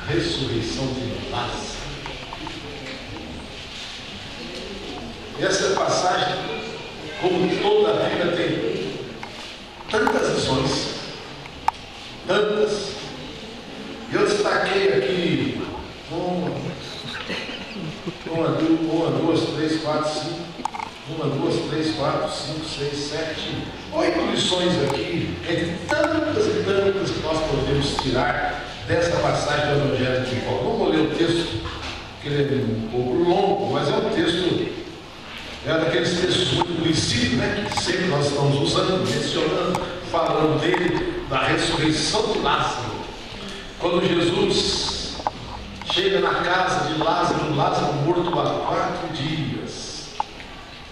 ressurreição de Lázaro. E essa passagem, como toda a Bíblia, tem tantas lições, tantas. E eu destaquei aqui uma, duas, três, quatro, cinco. 1, 2, 3, 4, 5, 6, 7, 8 lições aqui, entre tantas e tantas que nós podemos tirar dessa passagem do Evangelho de João. Não vou ler o texto, porque ele é um pouco longo, mas é um texto, é daqueles textos muito conhecidos, né, que sempre nós estamos usando, mencionando, falando dele, da ressurreição de Lázaro. Quando Jesus chega na casa de Lázaro, Lázaro morto há 4 dias.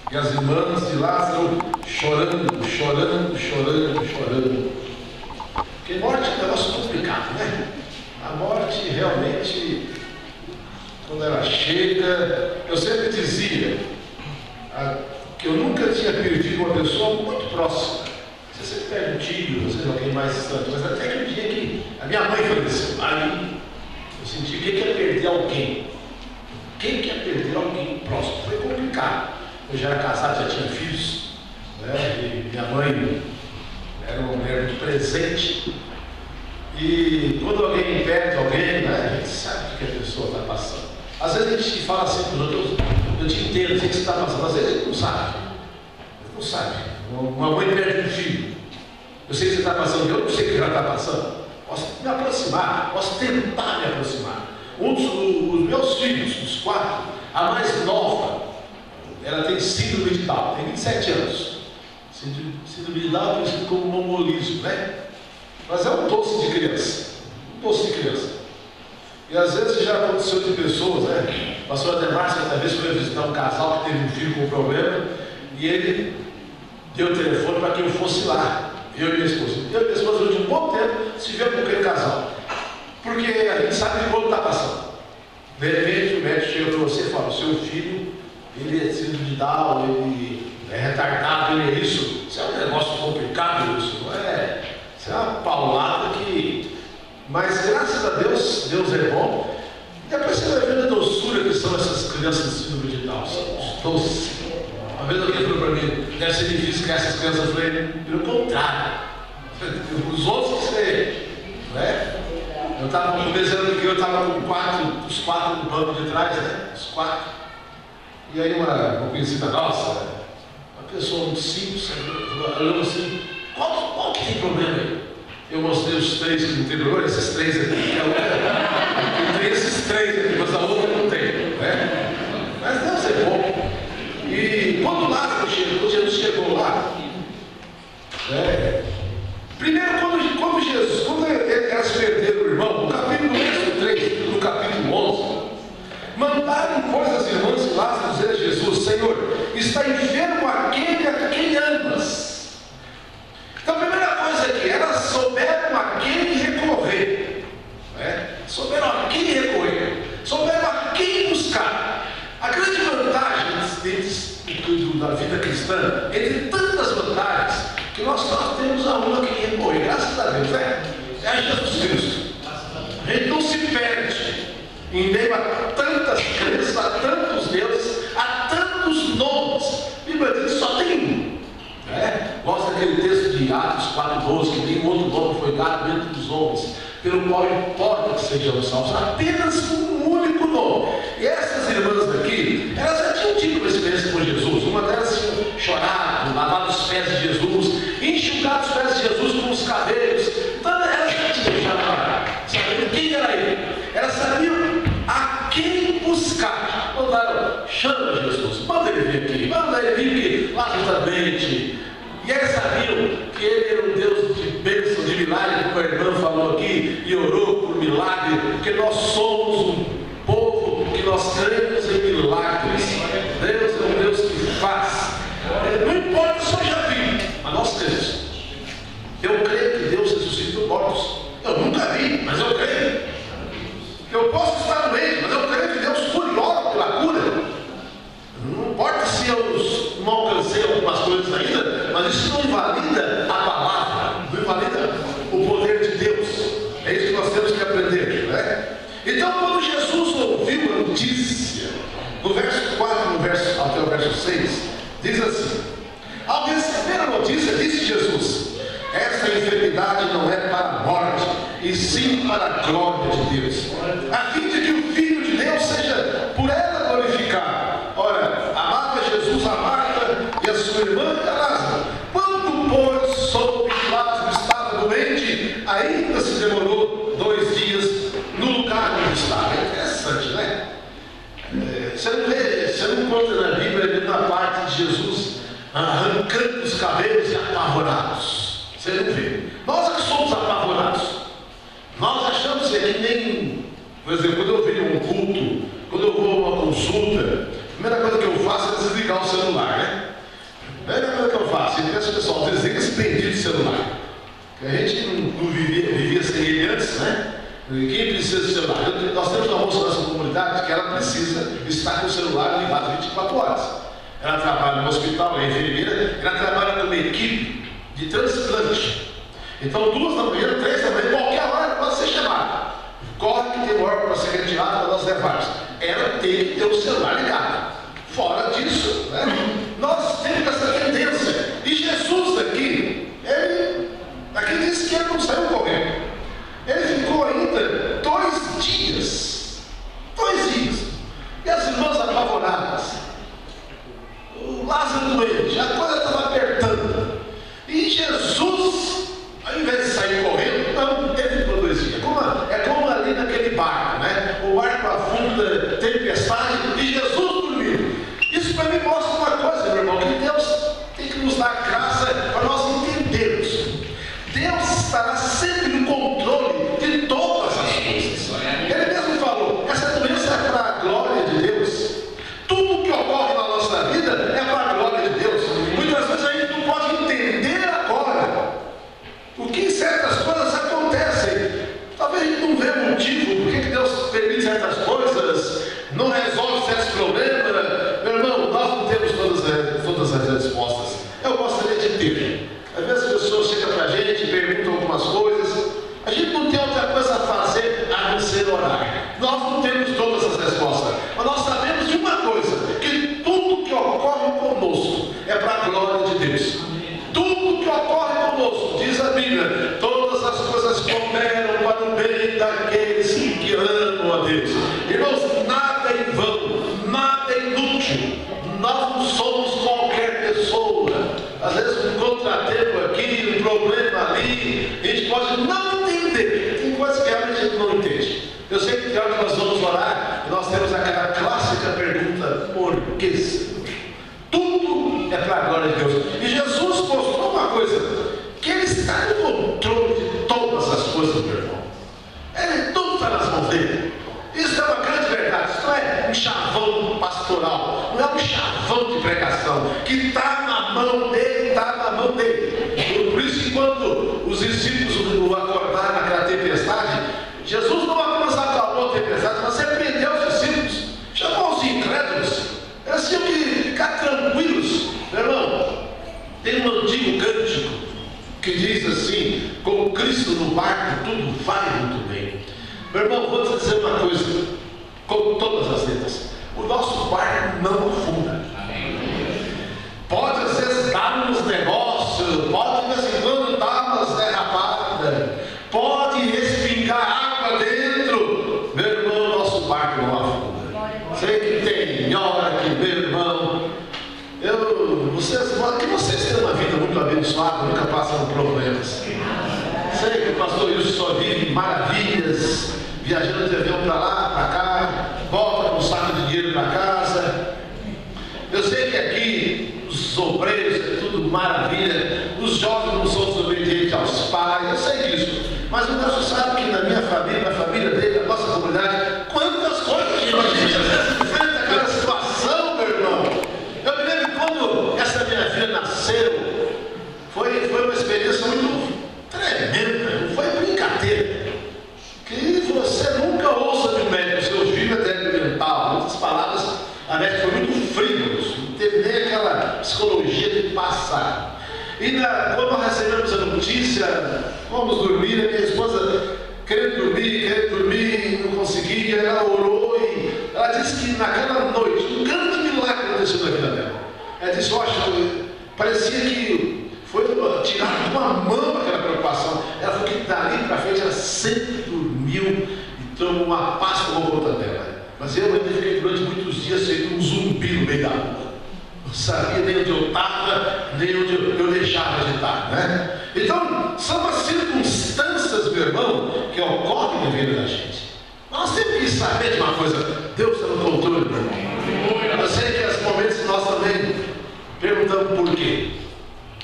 E as irmãs de Lázaro chorando. Porque morte é um negócio complicado, né? A morte realmente, quando ela chega, eu sempre dizia que eu nunca tinha perdido uma pessoa muito próxima. Você sempre perde um tio, às vezes alguém mais distante, mas até que um dia que a minha mãe faleceu, aí eu senti que ia perder alguém. Quem quer perder alguém próximo? Foi complicado. Eu já era casado, já tinha filhos, né? E minha mãe era uma mulher muito presente. E quando alguém perde alguém, né, a gente sabe o que a pessoa está passando. Às vezes a gente fala assim para os outros, eu te entendo, eu sei o que você está passando. Às vezes a gente não sabe. Não sabe. Uma mãe perde um filho. Eu sei que você está passando, eu não sei o que ela está passando. Posso me aproximar, posso tentar me aproximar. Os meus filhos, os 4, a mais nova, ela tem síndrome de Down, tem 27 anos. Síndrome de Down é conhecido como mongolismo, né? Mas é um doce de criança. Um doce de criança. E às vezes já aconteceu de pessoas, né? A pastora Demárcia, certa vez, foi visitar um casal que teve um filho com problema, e ele deu o telefone para que eu fosse lá. Eu e minha esposa. Eu e minha esposa, durante um bom tempo, se viu com aquele casal. Porque a gente sabe que o outro está passando. De repente, o médico chega para você e fala: o seu filho, ele é síndrome de Down, ele é retardado, ele é isso. Isso é um negócio complicado, isso não é? Isso é uma paulada que... Mas graças a Deus, Deus é bom. E depois você vai ver a doçura que são essas crianças de síndrome de Down. São doces. Uma vez alguém falou para mim: deve ser difícil criar essas crianças. Eu falei: pelo contrário. Os outros você, né? Eu estava começando que eu estava com os 4 no banco de trás, né? Os 4. E aí uma conhecida nossa, uma pessoa muito simples, olhou assim: qual que tem problema aí? Eu mostrei os 3 que não tem problema, esses 3 aqui, que a outra. Tem esses 3 aqui, mas a outra não tem, né? Mas Deus é bom. E quando Lázaro chegou, Jesus chegou lá, primeiro quando elas perderam o irmão, no capítulo 3, no capítulo 11, mandaram pois as irmãs de Lázaro dizer a Jesus: Senhor, está enfermo aquele a quem amas. Então a primeira coisa é que elas souberam a quem recorrer, souberam a quem recorrer, souberam a quem buscar. A grande vantagem da vida cristã, entre tantas vantagens, que nós temos a uma que recorrer, graças a Deus, é Jesus Cristo. A gente não se perde em meio a tantas crenças, a tantos deuses, a tantos nomes. A Bíblia diz que só tem um. Gosta daquele texto de Atos 4:12, que nenhum outro nome foi dado dentro dos homens, pelo qual importa que sejam salvos, apenas um único nome. E essas irmãs aqui, elas já tinham tido uma experiência com Jesus. Uma delas tinha chorado, lavado os pés de Jesus, enxugado os pés de Jesus com os cabelos. Então elas já tinham sabiam quem era ele. Elas sabiam a quem buscar. Mandaram: chama Jesus, manda ele vir aqui, manda ele vir aqui, lá está doente. E eles sabiam que ele era um Deus de bênção, de milagre, como a irmã falou aqui, e orou por milagre, porque nós somos um povo que nós cremos em milagres. Deus é um Deus que faz. Não importa se eu já vi, mas nós cremos. Eu creio que Deus ressuscita mortos. Eu nunca vi, mas eu creio. Eu posso estar doente, mas eu creio que Deus cura e ora pela cura. Não importa se eu não alcancei algumas coisas ainda, mas isso não invalida a palavra, não invalida o poder de Deus. É isso que nós temos que aprender, né? Então, quando Jesus ouviu a notícia, no verso 4, até o verso 6, diz assim: ao receber a notícia, disse Jesus: esta enfermidade não é para a morte, e sim para a glória de Deus, a fim de que o Filho de Deus seja por ela glorificado. Ora, amava Jesus a Marta e a sua irmã e a Lázaro. Quando, pois, soube que Lázaro estava doente, ainda se demorou 2 dias no lugar onde estava. É interessante, né? Você não encontra na Bíblia na parte de Jesus arrancando os cabelos e apavorados. Você não vê. Nós é que somos apavorados. Nós achamos que é que nem, por exemplo, quando eu venho a um culto, quando eu vou a uma consulta, a primeira coisa que eu faço é desligar o celular, né? A primeira coisa que eu faço, eu peço ao pessoal, desliga esse bendito celular. A gente não vivia sem ele antes, né? Quem precisa do celular? Nós temos uma moça na nossa comunidade que ela precisa estar com o celular ligado 24 horas. Ela trabalha no hospital, é enfermeira, ela trabalha numa equipe de transplante. Então, 2 da manhã, 3 da manhã, qualquer hora pode ser chamada. Corre que tem uma hora para ser retirada para nós levarmos. Ela tem que ter o celular ligado. Fora disso, né? Nós temos essa tendência. E Jesus aqui, aqui diz que ele não saiu correndo. Ele ficou ainda 2 dias. 2 dias. E as irmãs apavoradas. O Lázaro doente, a coisa estava apertando. E Jesus, ao invés de sair correndo, não, ele ficou 2 dias. É como ali naquele barco, né? O barco afunda, tempestade, e Jesus dormiu. Isso para mim mostra uma coisa, meu irmão, que Deus tem que nos dar graça para nós entendermos. Deus estará sempre no controle de todas as coisas. Ele mesmo falou, essa doença é para a glória de Deus. Tudo que ocorre na nossa vida é para a glória de Deus. Muitas vezes a gente não pode entender agora o que certas coisas acontecem. Talvez a gente não vê motivo por que Deus permite certas coisas, não resolve certos problemas. Meu irmão, nós não temos todas as respostas. Eu gostaria de ter. Às vezes as pessoas chegam para a gente e perguntam algumas coisas. A gente não tem outra coisa a fazer a não ser orar. Nós não temos todas as respostas. Mas nós sabemos de uma coisa: que tudo que ocorre conosco é para a glória de Deus. Tudo que ocorre conosco, diz a Bíblia, todas as coisas cooperam para o bem daqueles que amam a Deus. Irmãos, nada é em vão, nada é inútil. Nós não somos qualquer pessoa. Às vezes um contratempo aqui, um problema ali, a gente pode não entender. Tem coisas que realmente a gente não entende. Eu sei que hora que nós vamos orar, nós temos aquela clássica pergunta: por que, Senhor? Tudo é para a glória de Deus. E Jesus mostrou uma coisa: que Ele está no controle de todas as coisas, meu irmão. Ele tudo está nas mãos dele. Isso é uma grande verdade. Isso não é um chavão pastoral, não é um chavão de pregação. Que está na mão dele, está na mão dele. Por isso que quando os discípulos acordaram naquela tempestade, Jesus não apenas acalmou a tempestade, mas repreendeu os discípulos, chamou os incrédulos. Eles tinham que ficar tranquilos. Meu irmão, tem um antigo cântico que diz assim: com Cristo no barco tudo vai muito bem. Meu irmão, vou te dizer uma coisa, com todas as letras: o nosso barco não afunda. Pode às vezes dar uns negócios, pode de vez em quando dar umas derrapadas, pode respingar água dentro. Meu irmão, nosso barco não afunda. Sei que tem hora que, meu irmão, vocês têm uma vida muito abençoada, nunca passam problemas. Sei que o pastor Wilson só vive maravilhas, viajando de avião para lá, para cá, volta com um saco de dinheiro para casa. Eu sei que aqui os obreiros é tudo maravilha, os jovens não são desobedientes aos pais, eu sei disso. Mas o Nelson sabe que na minha família, na família dele, na nossa comunidade, quantas coisas a gente enfrenta aquela situação, meu irmão. Eu me lembro quando essa minha filha nasceu, foi uma experiência muito tremenda, não foi brincadeira. Que você nunca ouça de um médico: seu filho é débil mental. Muitas palavras, a médica foi muito fria, não teve nem aquela psicologia de passar. E quando nós recebemos a notícia, fomos dormir, a minha esposa querendo dormir, não consegui. e ela orou e ela disse que naquela noite um grande milagre aconteceu na vida dela. Ela disse, parecia que foi tirado de uma mão aquela preocupação. Ela falou que dali para frente ela sempre dormiu e tomou uma paz por conta dela. Mas eu ainda fiquei durante muitos dias sendo um zumbi no meio da rua. Não sabia nem onde eu estava, nem onde eu deixava de estar, né? Então, são as circunstâncias, meu irmão, que ocorrem na vida da gente. Nós temos que saber de uma coisa: Deus está no controle, meu irmão. Eu sei que nesse momentos nós também perguntamos por quê.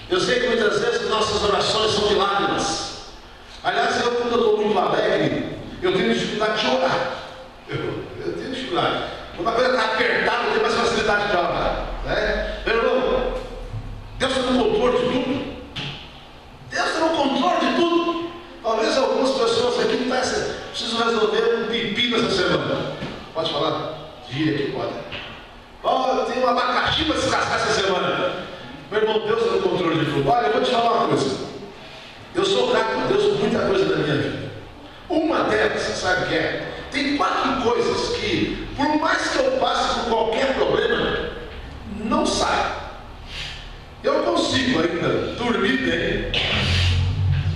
Eu sei que muitas vezes nossas orações são de lágrimas. Aliás, quando eu estou muito alegre, eu tenho dificuldade de orar. Eu tenho dificuldade. Quando a coisa está apertada, eu tenho mais facilidade de orar, né? Meu irmão, Deus está no controle de tudo. Deus está no controle de tudo. Talvez algumas pessoas aqui precisam resolver um pepino essa semana. Pode falar? Gíria aqui, pode. Tem um abacaxi para descascar essa semana. Meu irmão, Deus está no controle de tudo. Olha, eu vou te falar uma coisa. Eu sou grato a Deus por muita coisa da minha vida. Uma delas, sabe o que é? Tem 4 coisas que, por mais que eu passe por qualquer problema, não sai. Eu consigo ainda dormir bem.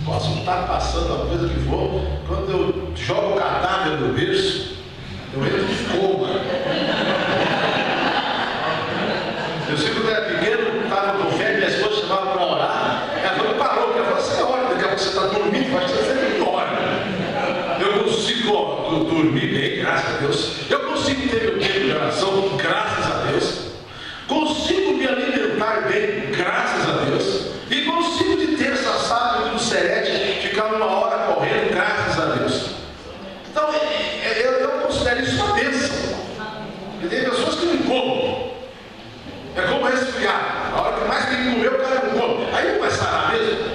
Posso estar passando a coisa que for. Quando eu jogo o cadáver no berço, eu entro em coma. Eu sei que quando era pequeno, estava com fé, minha esposa chamava para orar. Ela falou, parou, ela falou, você ora, daqui a pouco você está dormindo, vai ser sempre ora. Eu consigo dormir bem, graças a Deus. Eu consigo ter meu tempo de oração, graças a Deus. Consigo me alimentar bem, graças a Deus. E consigo de terça a sábado no Serete ficar 1 hora correndo, graças a Deus. Então eu considero isso uma bênção. E tem pessoas que não comem. É como resfriar. A hora que mais tem que comer, o cara não come. Aí não vai sarar mesmo.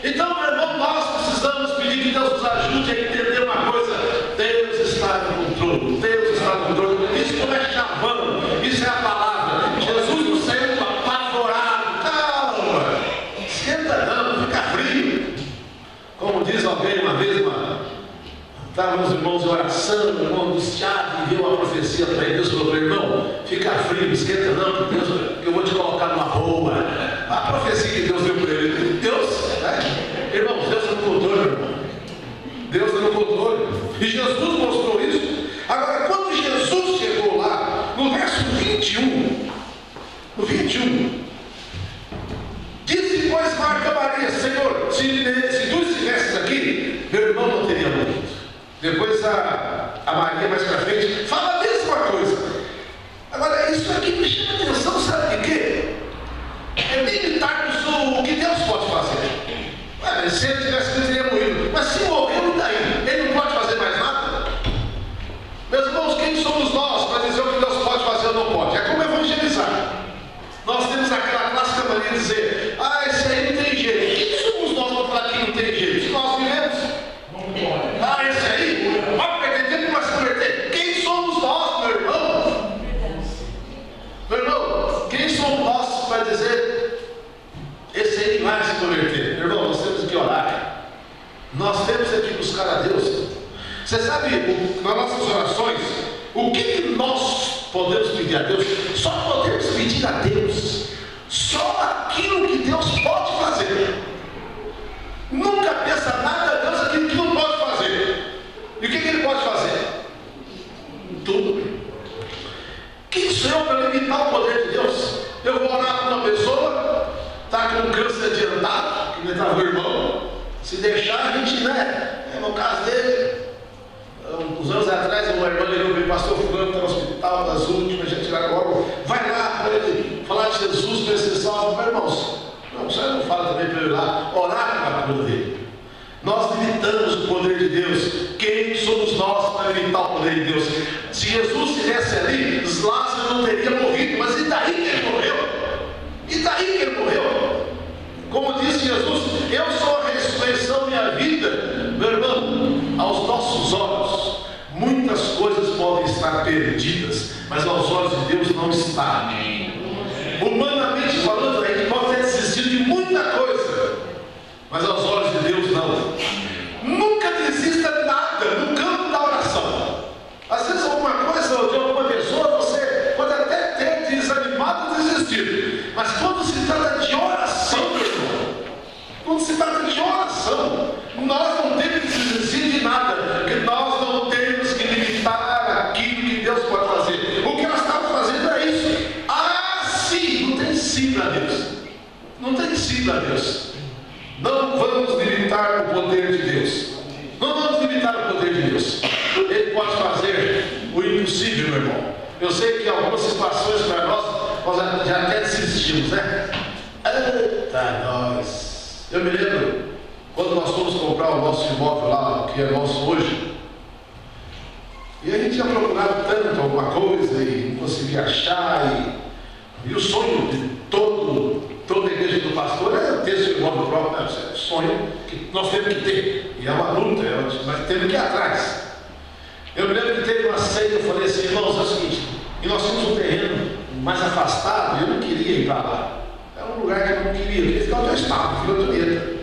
Então, meu irmão, nós precisamos pedir que Deus nos ajude a entender uma coisa: Deus está no controle, Deus está no controle. Isso não é chavão, isso é a palavra. Jesus não saiu apavorado. Calma, esquenta não, fica frio. Como diz alguém uma vez, estavam os irmãos em oração, o irmão angustiado, e viu uma profecia para ele. Deus falou para ele: irmão, fica frio, esquenta não, Deus, eu vou te colocar numa boa. A profecia que Deus deu para ele, Deus, né? Irmãos, Deus está no controle, irmão. Deus está no controle. E Jesus mostrou isso. Agora, quando Jesus chegou lá, no verso 21, disse, pois, Marta Maria: Senhor, se tu estivesses aqui, meu irmão não teria morrido. Depois a Maria, mais para frente, fala a mesma coisa. Agora, isso aqui me chama atenção, sabe de quê? É limitar o que Deus pode fazer. Se ele tivesse que ele teria morrido. Mas se morreu, e daí? Ele não pode fazer mais nada? Meus irmãos, quem somos nós para dizer o que Deus pode fazer ou não pode? É como evangelizar. Nós temos aquela clássica mania de dizer: esse aí não tem jeito. Quem somos nós para falar que não tem jeito? Se nós vivemos. Esse aí, vai perder tempo para se converter. Quem somos nós, meu irmão? Meu irmão, quem somos nós para dizer: esse aí vai se converter? Meu irmão, nós temos que orar. Nós temos que buscar a Deus. Você sabe, nas nossas orações, o que nós podemos pedir a Deus? Só podemos pedir a Deus só aquilo que Deus pode fazer. Nunca peça nada a Deus aquilo que não pode fazer. E o que Ele pode fazer? Tudo. Quem sou eu para limitar o poder de Deus? Eu vou orar para uma pessoa, está com câncer adiantado, que nem estava o irmão. Se deixar, a gente, né? No caso dele, uns anos atrás, uma irmã ligou para o pastor fulano, está no hospital, das últimas, já tiraram logo. Vai lá para ele falar de Jesus, para esse salvo. Meus irmãos, não, você não fala também para ele lá, orar para a cura dele. Nós limitamos o poder de Deus. Quem somos nós para limitar o poder de Deus? Se Jesus estivesse ali, Lázaro não teria morrido. Mas e daí que ele morreu? E daí que ele morreu? Como disse Jesus: eu sou a ressurreição e a vida. Meu irmão, aos nossos olhos, muitas coisas podem estar perdidas, mas aos olhos de Deus não está. Humanamente falando, a gente pode ter desistido de muita coisa, mas aos olhos de Deus não. Nunca desista de nada no campo da oração. Eu sei que algumas situações para nós já até desistimos, né? Eita, nós! Eu me lembro quando nós fomos comprar o nosso imóvel lá, que é nosso hoje, e a gente tinha procurado tanto alguma coisa e não conseguia achar, e o sonho de toda a igreja do pastor é ter seu imóvel próprio, né? É um sonho que nós temos que ter, e é uma luta, mas temos que ir atrás. Eu me lembro que teve uma ceia, eu falei assim, irmãos, é o seguinte, e nós tínhamos um terreno mais afastado, e eu não queria ir para lá. Era um lugar que eu não queria ficar onde eu estava, Vila Antonieta.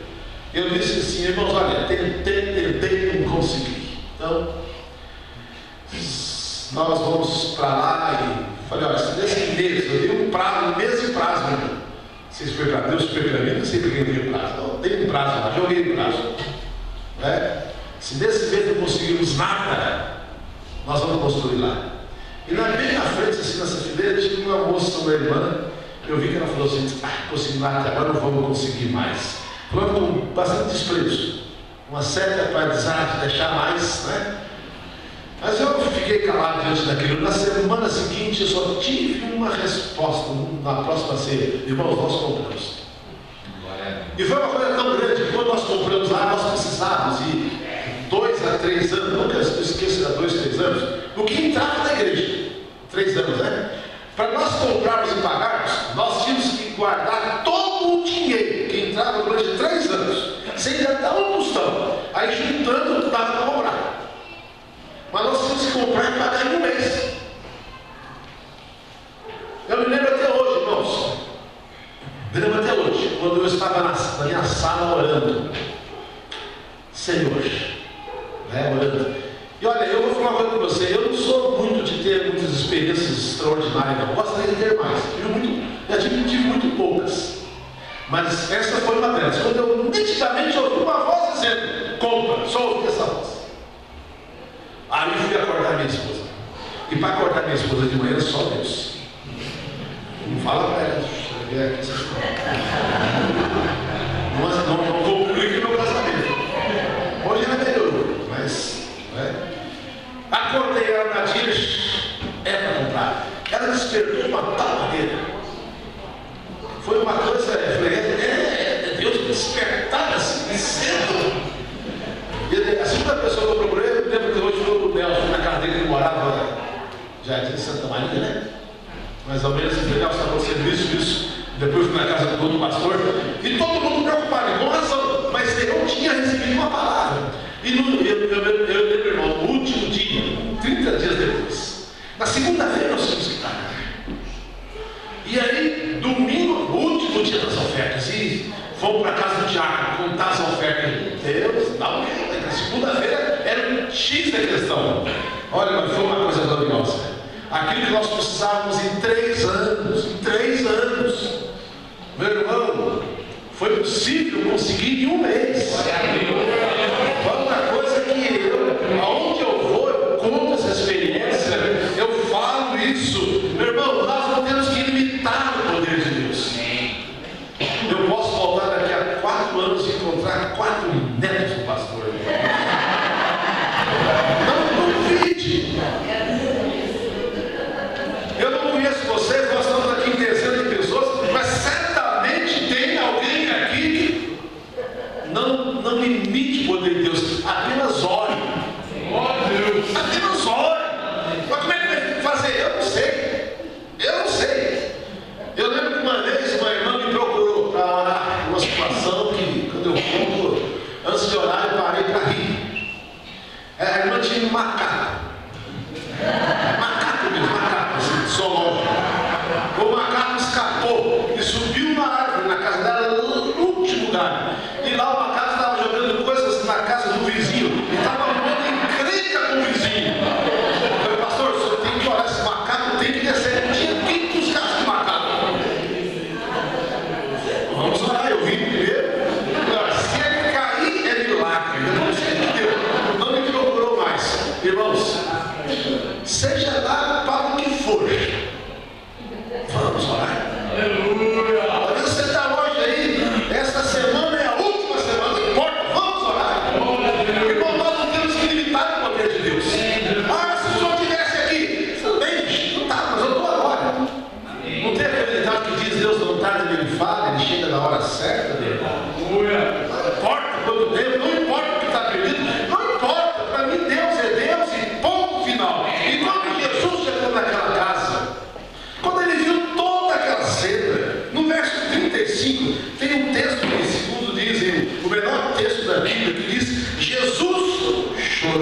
Eu disse assim, irmãos, olha, tentei, não consegui. Então, nós vamos para lá e falei, olha, se desse mês, eu dei um prazo, um mês de prazo, meu irmão. Não sei se foi para Deus, se foi para mim, não sei para quem deu prazo. Não, dei um prazo lá, joguei o prazo. Né? Se desse mês não conseguimos nada, nós vamos construir lá. E bem na frente, assim, nessa fileira, tinha uma moça, uma irmã, eu vi que ela falou assim, consegui nada, agora não vamos conseguir mais. Falando com bastante desprezo, uma certa aprendizagem de deixar mais, né? Mas eu fiquei calado diante daquilo. Na semana seguinte eu só tive uma resposta na próxima ceia. Irmãos, nós compramos. E foi uma coisa tão grande que quando nós compramos lá, nós precisávamos ir 2 a 3 anos, nunca esqueça de 2 a 3 anos, do que entrava na igreja. 3 anos, né? Para nós comprarmos e pagarmos, nós tínhamos que guardar todo o dinheiro que entrava durante 3 anos, sem dar um tostão. Aí juntando, dava para comprar. Mas nós tínhamos que comprar e pagar em um mês. Eu me lembro até hoje, irmãos. Me lembro até hoje, quando eu estava na minha sala orando. Senhor, né, orando. E olha, eu vou falar uma coisa para você. Eu não sou muito de ter muitas experiências extraordinárias, não. Gostaria de ter mais. Já tive muito poucas. Mas essa foi uma delas. Quando eu nitidamente ouvi uma voz dizendo, compra, só ouvi essa voz. Aí eu fui acordar minha esposa. E para acordar minha esposa de manhã, só Deus. Não fala para ela, cheguei aqui, vocês não vou publicar meu casamento. Hoje ela melhorou, mas. Né? Acordei ela na dia, é para comprar. Ela despertou uma tal maneira. Foi uma coisa, eu falei, Deus me despertar assim cedo. E a segunda pessoa que eu procurei, eu lembro que hoje foi o Nelson, na casa dele, que morava Jardim Santa Maria, né? Mais ou menos, o Nelson estava acontecendo isso. Depois fui na casa do outro pastor, e todo mundo preocupado, com razão, mas eu tinha recebido uma palavra. E eu lembro, irmão, no último dia, 30 dias depois, na segunda-feira nós tínhamos que estar. E aí, domingo, último dia das ofertas, e fomos para a casa do Tiago, contar as ofertas. Deus, dá um jeito. Na segunda-feira era um X da questão. Olha, mas foi uma coisa gloriosa. Aquilo que nós precisávamos em 3 anos. Em 3 anos. Meu irmão, foi possível conseguir em um mês. Foi uma coisa que aonde eu vou, eu conto essa experiência, eu falo isso. Meu irmão, nós não temos que limitar o poder de Deus. Eu posso voltar daqui a 4 anos e encontrar 4 netos do pastor. Não duvide. Eu não conheço vocês, nós estamos aqui em dezenas de pessoas, mas certamente tem alguém aqui que não limite o poder de Deus, apenas ore. Apenas ore. Mas como é que vai fazer? Eu não sei. Eu lembro que uma vez uma irmã me procurou para orar uma situação que, quando eu conto, antes de orar, eu parei para rir. A irmã tinha um macaco. Macaco, assim, zoológico. O macaco escapou e subiu na árvore, na casa dela, no último lugar. E lá o macaco estava jogando coisas na casa do vizinho. E estava arrumando encrenca com o vizinho. Eu falei, pastor, o senhor tem que orar, esse macaco tem que descer. Tinha 500 casos de macaco. Vamos orar, eu vim primeiro. Se ele cair, é milagre. Eu não sei o que deu. Não me procurou mais. Irmãos,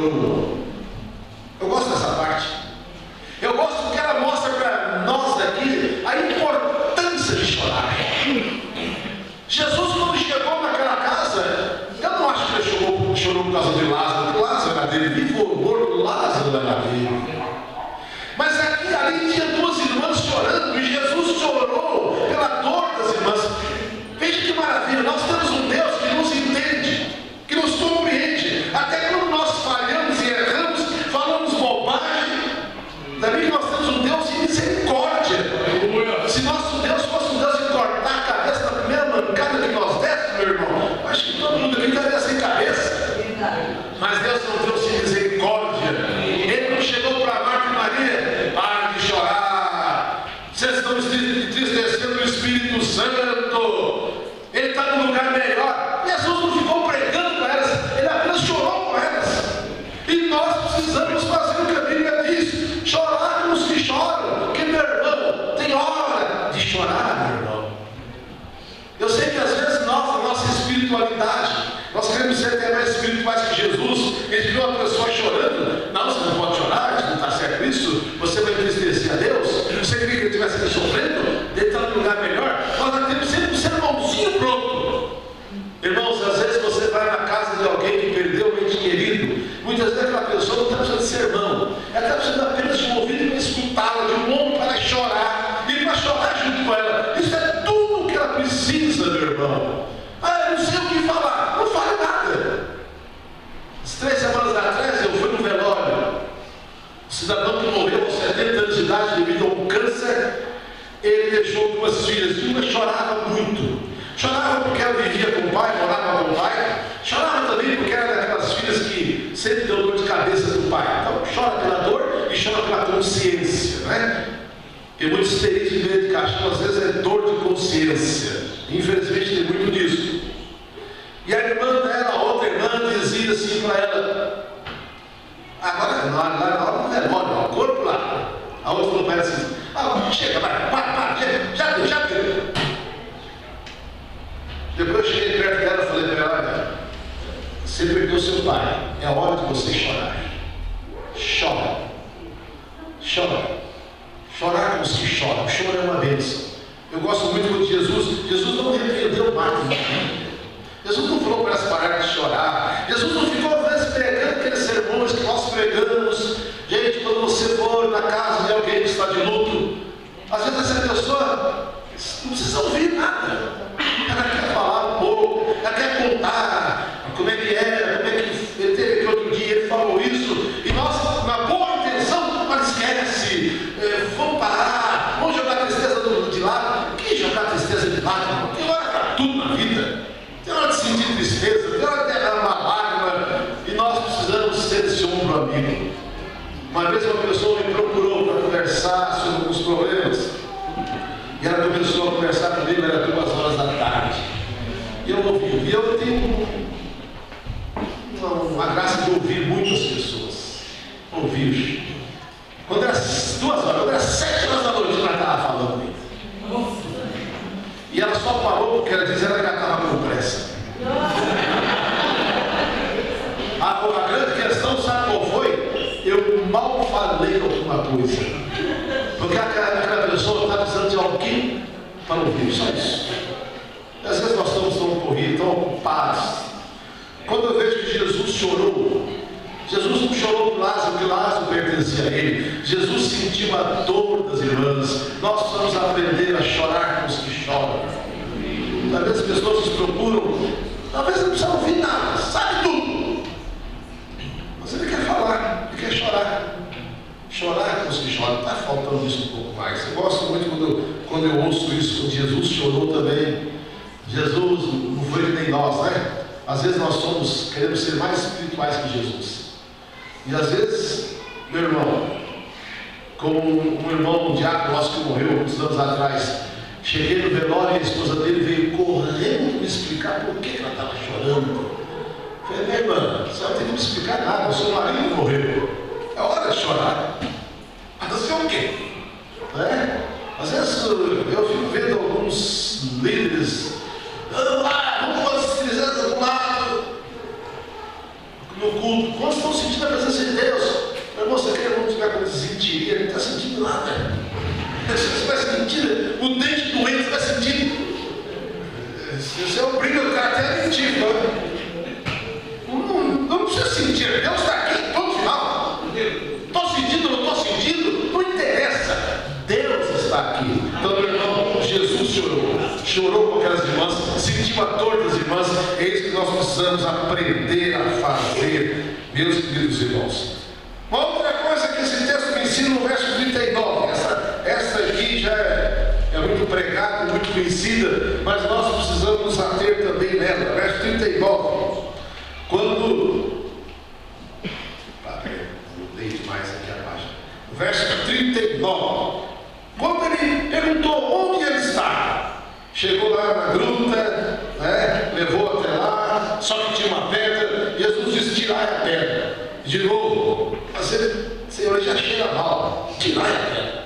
chorou. Eu gosto dessa parte. Eu gosto porque ela mostra para nós aqui a importância de chorar. Jesus, quando chegou naquela casa, eu não acho que ele chorou por causa de Lázaro, porque Lázaro era dele, vivo ou morto, Lázaro era dele. Mas aqui, ali tinha duas irmãs chorando, e Jesus chorou pela dor das irmãs. Veja que maravilha, nós temos um Deus que nos entende, que nos compreende, até quando nós falhamos e erramos, falamos bobagem. Também que nós temos um Deus de misericórdia. Se nosso Deus fosse um Deus de cortar a cabeça na primeira mancada que nós dessemos, meu irmão, acho que todo mundo aqui estaria sem cabeça. Mas Deus é um Deus de misericórdia. Ele não chegou para Marta e Maria: para de chorar, vocês estão entristecendo o Espírito Santo, ele está num lugar melhor. Jesus não ficou pregando para elas, ele apenas chorou com elas. E nós precisamos fazer o que a Bíblia diz: chorar com os que choram. Porque, meu irmão, tem hora de chorar, meu irmão. Eu sei que às vezes nós, na nossa espiritualidade, nós queremos ser até mais espirituais que Jesus. A gente viu uma pessoa chorando: não, você não pode chorar, não está certo isso, você vai entristecer a Deus. Você queria que ele estivesse aqui sofrendo, ele está num lugar melhor. Nós temos sempre um sermãozinho pronto. Irmãos, às vezes você vai na casa de alguém que perdeu um ente querido, muitas vezes aquela pessoa não está precisando de sermão, ela está precisando apenas de um ouvido para escutá-la, de um ombro para chorar, e para chorar junto com ela. Isso é tudo o que ela precisa, meu irmão. Ah, eu não sei o que falar. Não fale nada. As 3 semanas atrás eu fui no velório. Um cidadão que morreu aos 70 anos de idade devido a um câncer. Ele deixou 2 filhas. Uma chorava muito. Chorava porque ela vivia com o pai, morava com o pai. Chorava também porque era daquelas filhas que sempre deu dor de cabeça do pai. Então chora pela dor e chora pela consciência, né? E muitos experiências de meio de caixão, às vezes é dor de consciência. Infelizmente tem muito disso. E a irmã dela, a outra irmã, dizia assim para ela: agora na hora do velório, o corpo lá. A outra falou para ela assim: chega, vai, para, já deu. Depois eu cheguei perto dela e falei para ela: olha, você perdeu seu pai, é hora de você chorar. Chora. Chorar com os que choram. O choro é uma bênção. Eu gosto muito quando Jesus não repreendeu Marta. Jesus não falou para elas pararem de chorar. Jesus não ficou às vezes pregando aqueles sermões que nós pregamos. Gente, quando você for na casa de alguém que está de luto, às vezes essa pessoa não precisa ouvir nada. Ela quer falar um pouco, ela quer contar como é que era, como é que ele teve que outro dia ele falou isso. E nós, na boa intenção, mas esquece. Vamos parar, vamos jogar a tristeza de lado. Que jogar a tristeza de lado? Tem hora para tudo na vida. Tem hora de sentir tristeza, tem hora de derramar lágrima. E nós precisamos ser esse ombro amigo. Uma vez uma pessoa me procurou para conversar sobre alguns problemas. E ela começou a conversar comigo, era 2 horas da tarde. E eu ouvi. E eu tenho uma graça de ouvir muitas pessoas. Ouvir. Quando era 2 horas, quando era 7 horas da noite, ela estava falando comigo. E ela só parou porque ela dizia que ela estava com pressa. A grande questão, sabe qual foi? Eu mal falei alguma coisa. Porque aquela pessoa está precisando de alguém para ouvir, só isso. E às vezes nós estamos tão corridos, tão ocupados. Quando eu vejo que Jesus chorou, Jesus não chorou por Lázaro, porque Lázaro pertencia a ele. Jesus sentiu a dor das irmãs. Nós precisamos aprender a chorar com os que choram. Talvez as pessoas nos procuram, talvez não precisa ouvir nada, sabe tudo. Mas ele quer falar, ele quer chorar. Chorar com os que choram, está faltando isso um pouco mais. Eu gosto muito quando eu ouço isso, quando Jesus chorou também. Jesus não foi que nem nós, né? Às vezes nós queremos ser mais espirituais que Jesus. E às vezes, meu irmão, como um irmão, um diácono nosso que morreu alguns anos atrás, cheguei no velório e a esposa dele veio correndo me explicar por que ela estava chorando. Falei: minha irmã, você não tem que me explicar nada, o seu marido morreu. É hora de chorar. Mas você é o quê? Às vezes eu fico vendo alguns líderes: vamos lá, vamos fazer do lado. no culto? Quantos estão sentindo a presença de Deus? Meu irmão, você quer que tiver com sentiria? Ele não está sentindo nada. Você vai sentir o dente doente, você vai sentir. Você obriga o cara até a mentir, não precisa sentir. Deus está aqui, ponto final. Estou sentindo, não estou sentindo, não interessa. Deus está aqui. Então, meu irmão, Jesus chorou com aquelas irmãs, sentiu a dor das irmãs. É isso que nós precisamos aprender a fazer, meus queridos irmãos. Uma outra coisa que esse texto me ensina no verso 39, essa aqui já é muito pregada, muito conhecida, mas nós precisamos nos ater também nela. Verso 39, quando... mudei demais aqui a página. Verso 39, quando ele perguntou onde ele está, chegou lá na gruta, né? Levou até lá, só que tinha uma pedra. Jesus disse: tirai a pedra. De novo, mas ele, Senhor, já cheira mal, tirai a pedra.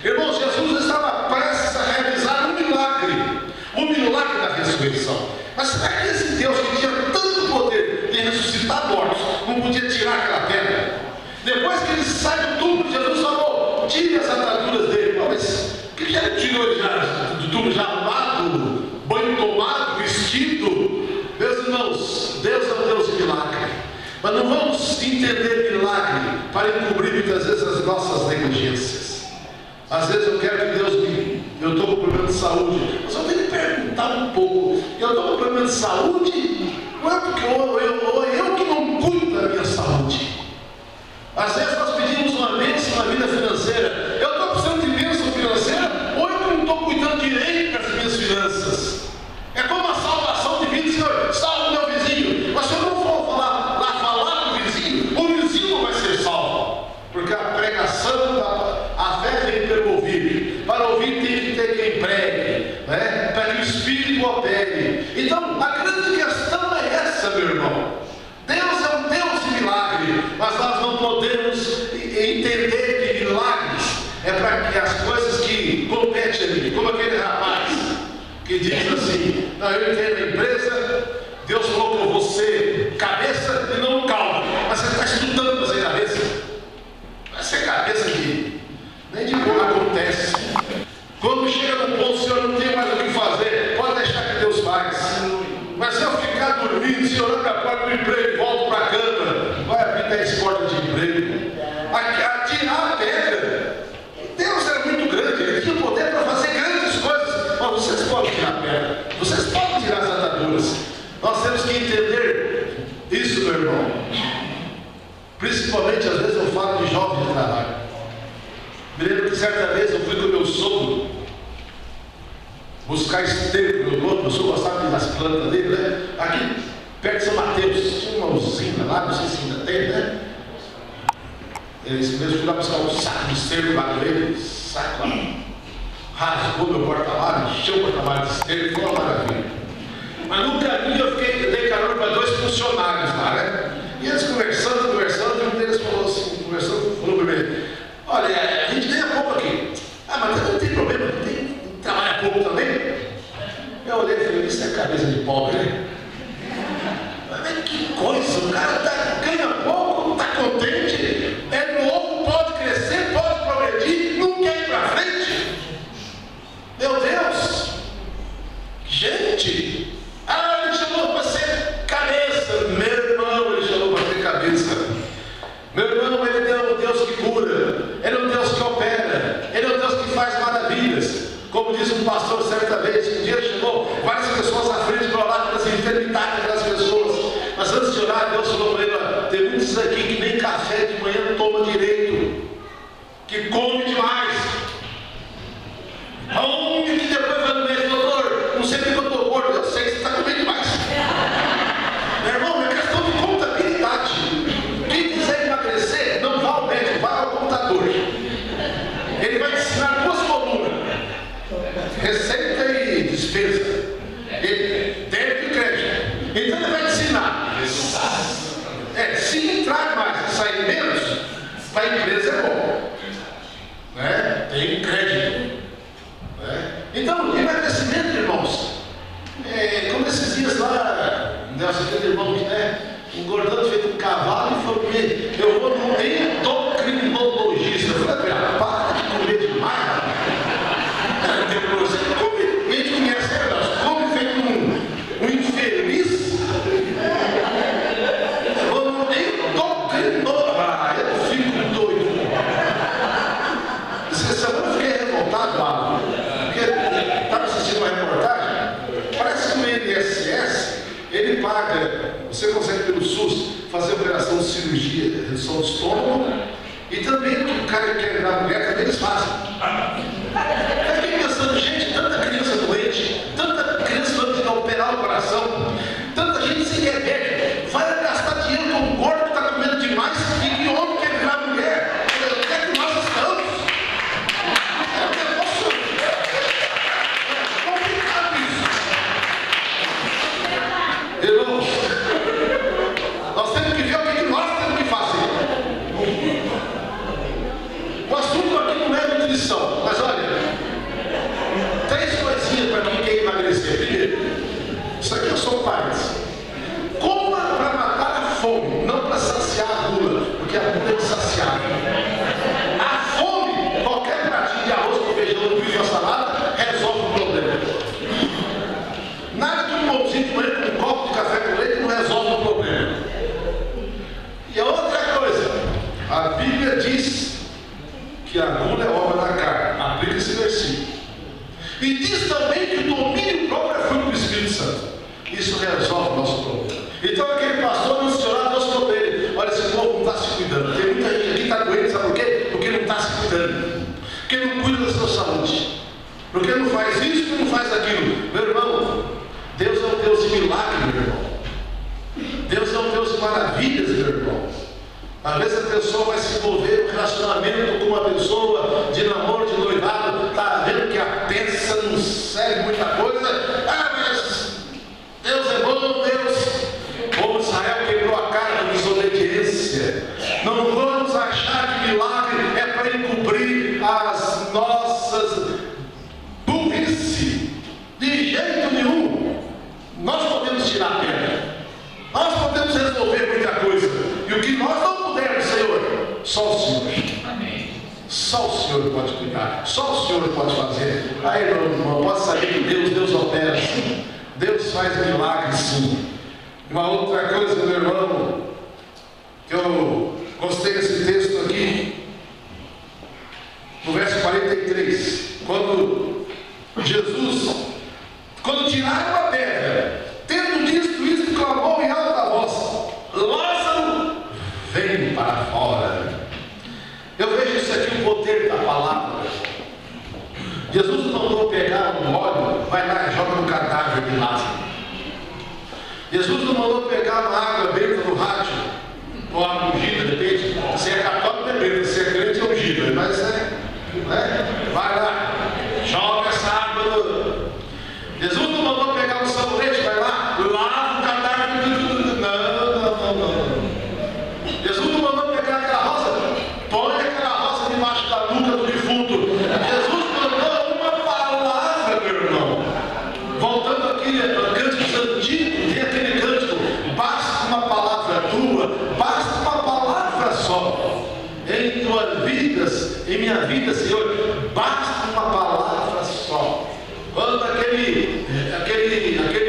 Irmãos, Jesus estava prestes a realizar um milagre da ressurreição. Mas será que esse Deus que tinha tanto poder de ressuscitar mortos não podia tirar aquela pedra? Depois que ele sai do túmulo, Jesus falou: tire as ataduras dele. Mas que já tirou do túmulo já arrumado, banho tomado, vestido? Meus irmãos, Deus é um Deus de milagre. Mas não vamos entender milagre para encobrir muitas vezes as nossas negligências. Às vezes eu quero que Deus me... Eu estou com problema de saúde, mas eu tenho que perguntar um pouco. Eu estou com problema de saúde, não é porque eu que não cuido da minha saúde. Às vezes nós pedimos uma bênção na vida financeira. Eu estou precisando de bênção financeira, ou eu não estou cuidando direito das minhas finanças. É como a salvação divina. Senhor, salva o meu vizinho. Mas se eu não for lá falar com o vizinho não vai ser salvo. Porque a pregação, a fé vem pelo ouvir. Para ouvir tem que ter quem pregue, né? Para que o Espírito opere. Então, a grande questão é essa, meu irmão. Deus é um Deus de milagre, mas nós não podemos entender que milagres é para que as coisas que competem a mim, como aquele rapaz que diz assim: não, eu entrei na empresa, Deus colocou você cabeça e não calma, mas você está estudando para ser cabeça. Vai ser cabeça que nem de boa acontece. Quando chega no ponto, o senhor não tem mais o que fazer, pode deixar que Deus faz. Mas se eu ficar dormindo, se eu olhar para a porta do emprego e volto para a cama, vai abrir 10 portas de emprego. Tirar a pedra. Deus era muito grande, ele tinha poder para fazer grandes coisas. Mas vocês podem tirar a pedra, vocês podem tirar as ataduras. Nós temos que entender isso, meu irmão. Principalmente, às vezes, eu falo de jovens de trabalho. Me lembro que certa vez eu fui com o meu sogro buscar esterco no meu sogro gostava das plantas dele, né? Aqui perto de São Mateus, tinha uma usina lá, não sei se ainda tem, né? Esse mesmo fui lá buscar um saco de esterco lá com ele, saco lá, rasgou meu porta-malas, encheu o porta-malas de esterco, foi uma maravilha. Mas no caminho eu dei carona para 2 funcionários lá, né? E eles conversando, um deles falou assim, falou para mim: olha, a gente ganha pouco aqui. Ah, mas não tem problema, não tem. Trabalha pouco também? Eu olhei e falei: isso é cabeça de pobre, né? Mas que coisa, o cara ganha pouco, não está contente, é novo, pode crescer, pode progredir, não quer ir para frente. Meu Deus! Gente! Ele chamou para ser cabeça. Meu irmão, ele chamou para ser cabeça. Meu irmão, ele é um Deus que cura, ele é um Deus que opera, ele é um Deus que faz maravilhas. Como disse um pastor certa vez, um dia chamou várias pessoas à frente para orar pelas enfermidades daquelas pessoas. Mas antes de orar, Deus falou para ele: tem muitos aqui que nem café de manhã toma direito, que come demais. Há um que depois vai no médico: doutor, não sei porque eu estou gordo. Eu sei que você está comendo demais. Meu irmão, é questão de contabilidade. Quem quiser emagrecer, não vá ao médico, vá ao computador. Ele vai te ensinar 2 colunas: receita e despesa, débito e crédito. Então ele vai te ensinar. Se entrar mais e sair menos, para a empresa é bom. Eu fico doido. Essa semana eu fiquei revoltado lá, porque estava assistindo uma reportagem. Parece que o INSS, ele paga, você consegue pelo SUS fazer operação de cirurgia, redução de estômago, e também o cara que quer virar mulher, também eles fazem. Eu fiquei pensando, gente, tanta criança doente, tanta criança doente que operar o coração, tanta gente sem remédio, vai gastar dinheiro com o corpo que está comendo demais, e que homem quer virar mulher. Onde é que nós estamos? É um negócio complicado isso. Irmãos, nós temos que ver o que nós temos que fazer. O assunto aqui não é nutrição, mas olha, 3 coisinhas para quem quer emagrecer. Primeiro, isso aqui eu sou partes. Coma para matar a fome, não para saciar a gula, porque a gula é insaciável. A fome, qualquer pratinho de arroz com feijão, no bife ou salada, resolve o problema. Nada que um pãozinho de manhã com um copo de café com leite não resolve o problema. E a outra coisa, a Bíblia diz que a gula é obra da carne. Aplica esse versículo. E diz também que o domínio próprio é fruto do Espírito Santo. Isso resolve o nosso problema. Então aquele pastor anunciou, Deus falou para ele: olha, esse povo não está se cuidando. Tem muita gente aqui que está doente, sabe por quê? Porque não está se cuidando. Porque não cuida da sua saúde. Porque não faz isso e não faz aquilo. Meu irmão, Deus é um Deus de milagre, meu irmão. Deus é um Deus de maravilhas, meu irmão. Às vezes a pessoa vai se envolver no relacionamento com uma pessoa de namoro, de noivado, está vendo que a peça não serve muita coisa. Ah, mas Deus é bom, Deus. Como Israel quebrou a cara da desobediência. Não vamos achar que milagre é para encobrir as nossas burrice. De jeito nenhum. Nós podemos tirar a pedra. Nós podemos resolver muita coisa. E o que nós não pudermos, Senhor, só o Senhor. Amém. Só o Senhor pode cuidar. Só o Senhor pode fazer. Aí, meu irmão, pode saber que Deus opera sim. Deus faz milagres sim. Uma outra coisa, meu irmão, que eu gostei desse texto aqui, no verso 43, quando tiraram a pedra, tendo dito isso, clamou em alta voz: Lázaro, vem para fora. Eu vejo isso aqui, o poder da palavra. Jesus mandou pegar um óleo, vai lá e joga no cadáver de Lázaro. Jesus não mandou pegar uma água benta no rádio, ou água ungida, depende. Se é católico, depende. Se é crente, é ungida. Mas vai lá, joga essa água no... Jesus não mandou pegar um sabonete, vai lá, lava o cadáver. Não. Jesus não mandou pegar aquela rosa, põe aquela rosa debaixo da nuca do defunto. Jesus mandou uma palavra, meu irmão. Voltando aqui a cânticos antigos, tem aquele cântico: basta uma palavra tua, basta uma palavra só. Em tuas vidas, em minha vida, Senhor, basta uma palavra só. Quando aquele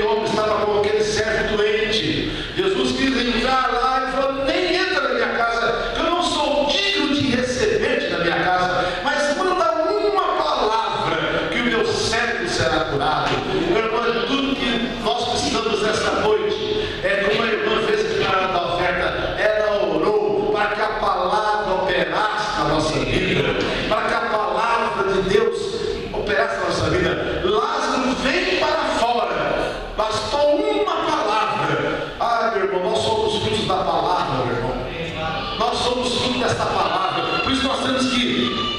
homem estava com aquele servo doente, Jesus quis entrar lá e falou: nem entra na minha casa, que eu não sou digno de receber-te na minha casa, mas manda uma palavra que o meu servo será curado. Meu irmão, tudo que nós precisamos nessa noite é como a irmã fez aqui na oferta. Ela orou para que a palavra operasse na nossa vida, para que a palavra de Deus operasse na nossa vida. Lázaro, vem para fora. Bastou uma palavra. Ah, meu irmão, nós somos frutos da palavra, meu irmão. Nós somos frutos desta palavra. Por isso nós temos que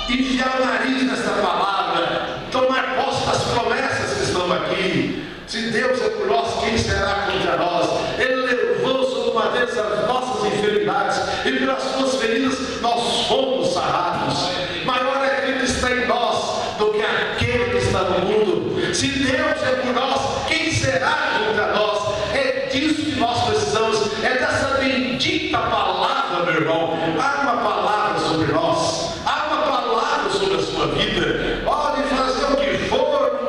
enfiar o nariz nesta palavra, tomar posse das promessas que estão aqui. Se Deus é por nós, quem será contra nós? Ele levou sobre uma vez as nossas enfermidades, e pelas suas feridas nós fomos sarados. Maior é aquele que está em nós do que aquele que está no mundo. Se Deus é por nós, quem será contra nós? É disso que nós precisamos, é dessa bendita palavra, meu irmão. Há uma palavra sobre nós, há uma palavra sobre a sua vida. Pode fazer o que for,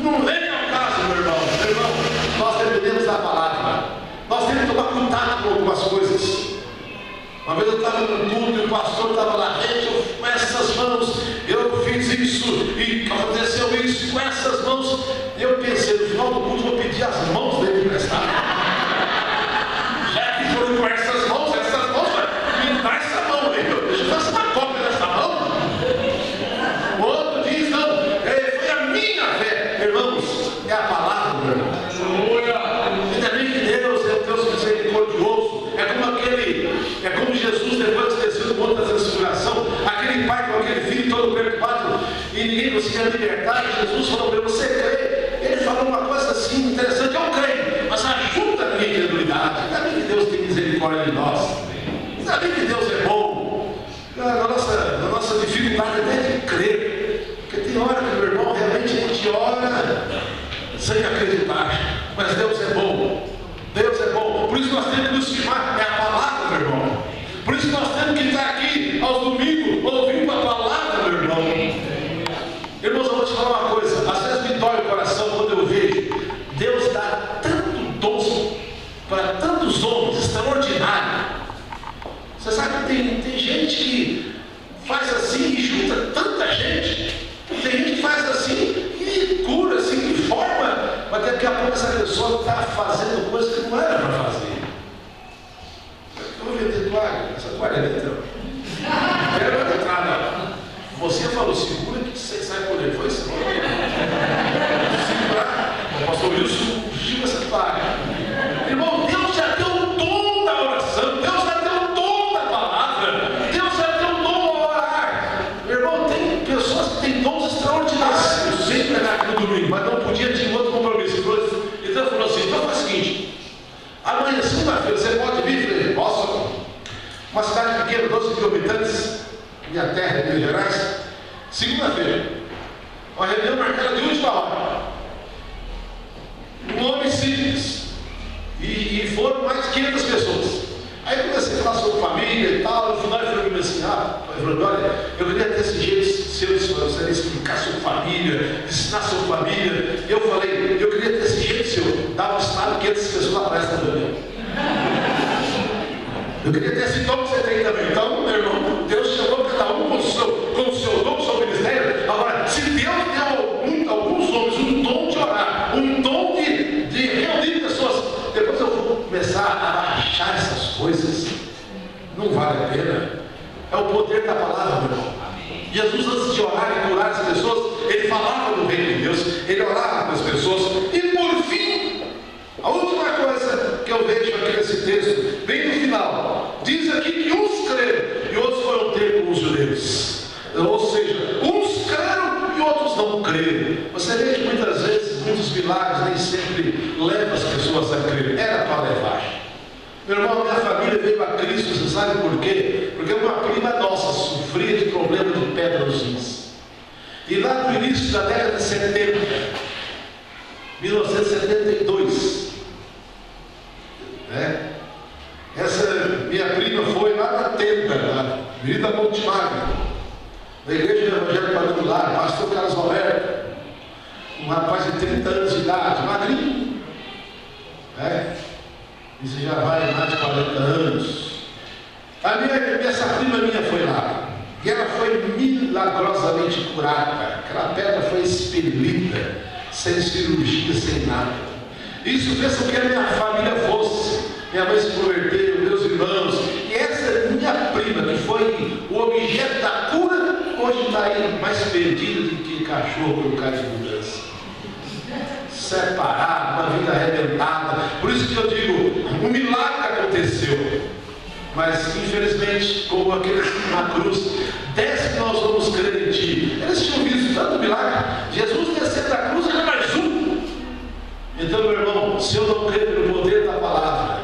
não vem ao caso, meu irmão. Meu irmão, nós dependemos da palavra. Nós temos que tomar cuidado com algumas coisas. Uma vez eu estava no culto e o pastor estava lá, gente, com essas mãos, eu fiz isso e aconteceu isso com essas mãos. E eu pensei, no final do culto, vou pedir as mãos dele emprestadas. Já que foram com essas mãos, me dá essa mão aí, deixa eu fazer uma cópia dessa mão. O outro diz, não, foi a minha fé, irmãos, é a palavra, meu irmão. Ainda bem que Deus é um Deus misericordioso. É como Jesus, depois que desceu do monte da transfiguração, aquele pai com aquele filho todo preocupado e ninguém conseguia libertar, e Jesus falou para ele, você crê? Ele falou uma coisa assim interessante, eu creio, mas ajuda a minha incredulidade. Ainda bem que Deus tem misericórdia de nós. Ainda bem que Deus é bom. Na nossa dificuldade até de crer, porque tem hora que, meu irmão, realmente a gente ora sem acreditar, mas Deus é bom. Deus é bom, por isso nós temos que nos firmar, é a palavra, meu irmão. Por isso nós temos que estar aqui aos domingos, ouvindo a palavra, meu irmão. Irmãos, eu vou te falar uma coisa, às vezes me dói o coração quando eu vejo Deus dá tanto dom para tantos homens, extraordinário. Você sabe que tem gente que faz assim e junta tanta gente. Tem gente que faz assim e cura, assim, de forma, mas daqui a pouco essa pessoa está fazendo coisa que não era para fazer. Eu vou vender toalha, essa toalha é teu. Quero entrar, não. Você falou, segura que você sai por ele. Foi isso? Segurar. O pastor Wilson fugiu essa toalha. Irmão, Deus já deu o dom da oração. Deus já deu o dom da palavra. Deus já deu o dom a orar. Meu irmão, tem pessoas que têm dons extraordinários. Eu sei pregar aqui no domingo, mas não podia, tinha outro compromisso. Então ele falou assim, então faz o seguinte, amanhã, segunda-feira, você pode vir? Eu falei, posso? Uma cidade pequena, 12 mil habitantes, minha terra, Minas Gerais. Segunda-feira, uma reunião marcada de última hora. Um nome simples. E foram mais de 500 pessoas. Aí eu comecei a falar sobre família e tal. No final ele falou assim, olha, eu queria ter esse jeito seu, eu gostaria de explicar sobre família, ensinar sobre família. Eu falei, eu queria ter esse jeito seu, dar um estado que essas pessoas aparecem na reunião. Eu queria ter esse dom que você tem também. Então, meu irmão, Deus chamou cada um com o seu dom, com o seu ministério. Agora, se Deus deu alguns homens um dom de orar, um dom de reunir pessoas, depois eu vou começar a achar essas coisas. Não vale a pena. É o poder da palavra, meu irmão. Jesus, antes de orar e curar as pessoas, ele falava do reino de Deus, ele orava com as pessoas. E por fim, a última coisa que eu vejo aqui nesse texto, bem no final, diz aqui que uns creram e outros foram ter com os judeus. Ou seja, uns creram e outros não creram. Você vê que muitas vezes, muitos milagres nem sempre levam as pessoas a crer. Era para levar. Meu irmão, minha família veio a Cristo, você sabe por quê? Porque uma prima nossa sofria de problema de pedra nos rins. E lá no início da década de 70, 1972, essa minha prima foi lá na Tenda, na Avenida Montemagno, na igreja do Evangelho Quadrangular, pastor Carlos Roberto, um rapaz de 30 anos de idade, magrinho, isso já vai mais de 40 anos. Essa prima minha foi lá, e ela foi milagrosamente curada. Aquela pedra foi expelida, sem cirurgia, sem nada. Isso fez com que a minha família fosse. Minha mãe se converteu, meus irmãos. E essa minha prima, que foi o objeto da cura, hoje está aí mais perdida do que cachorro por causa de mudança. Separado, uma vida arrebentada. Por isso que eu digo, um milagre aconteceu. Mas infelizmente, como aqueles na cruz, desce que nós vamos crer em ti. Eles tinham visto tanto milagre. Jesus descendo da cruz era mais um. Então, meu irmão, se eu não crer no poder da palavra,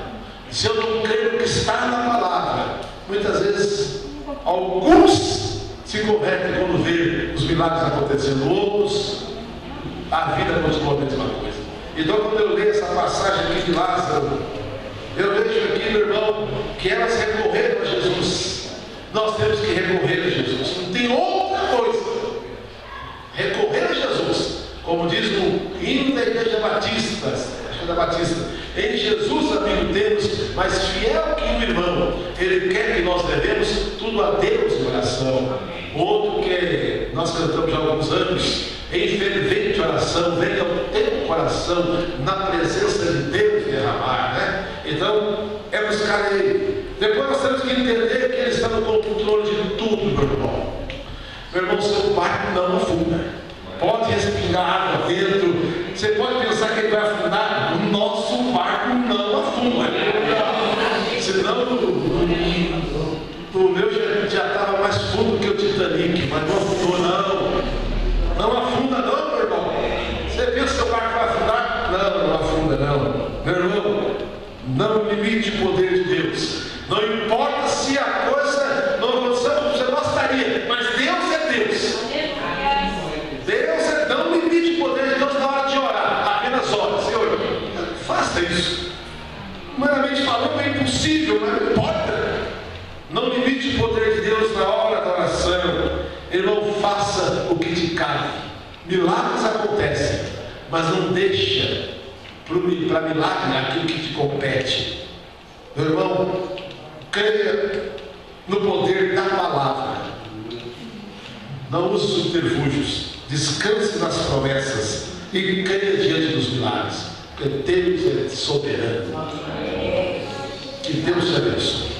se eu não crer no que está na palavra, muitas vezes alguns se convertem quando vê os milagres acontecendo, outros a vida continua a mesma coisa. Então, quando eu leio essa passagem aqui de Lázaro, eu vejo aqui, meu irmão, que elas recorreram a Jesus. Nós temos que recorrer a Jesus. Não tem outra coisa. Recorrer a Jesus. Como diz no hino da Igreja Batista, acho que é da Batista, em Jesus, amigo, temos mais fiel que um irmão. Ele quer que nós levemos tudo a Deus em oração. Outro que nós cantamos há alguns anos, em fervente oração, venha o teu coração na presença de Deus derramar, né? Então, é buscar Ele. Depois nós temos que entender que Ele está no controle de tudo, meu irmão. Meu irmão, seu barco não afunda. Pode respingar água dentro. Você pode pensar que ele vai afundar. O nosso barco não afunda. Senão o meu já estava mais fundo que o Titanic, mas não afundou não. Não afunda não, meu irmão. Você pensa que o barco vai afundar? Não, não afunda não. Meu irmão, não limite o poder de Deus. Não importa se a coisa não aconteceu como você gostaria, mas Deus é Deus. Não limite o poder de Deus na hora de orar. Apenas ore, Senhor, faça isso. Humanamente falando é impossível, mas não importa. Não limite o poder de Deus na hora da oração. Irmão, faça o que te cabe. Milagres acontecem, mas não deixa para milagre aquilo que te compete. Meu irmão, creia no poder da palavra. Não use subterfúgios. Descanse nas promessas e creia diante dos milagres. Porque Deus é soberano. Que Deus te abençoe.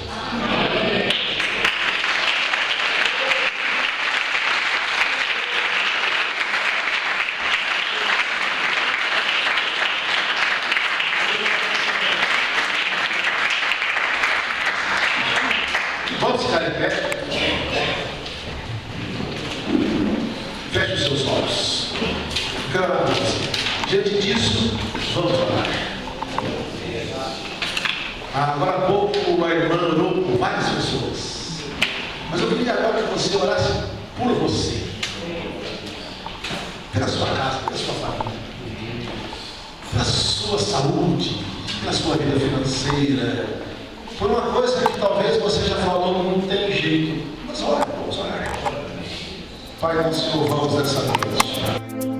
Vamos ficar em pé. Feche os seus olhos. Diante disso, vamos orar. Agora há pouco a irmã orou por várias pessoas. Mas eu queria agora que você orasse por você. Pela sua casa, pela sua família. Pela sua saúde, pela sua vida financeira. Por uma coisa que talvez você já falou, não tem jeito. Mas ora, vamos orar. Pai, nós te louvamos nessa noite.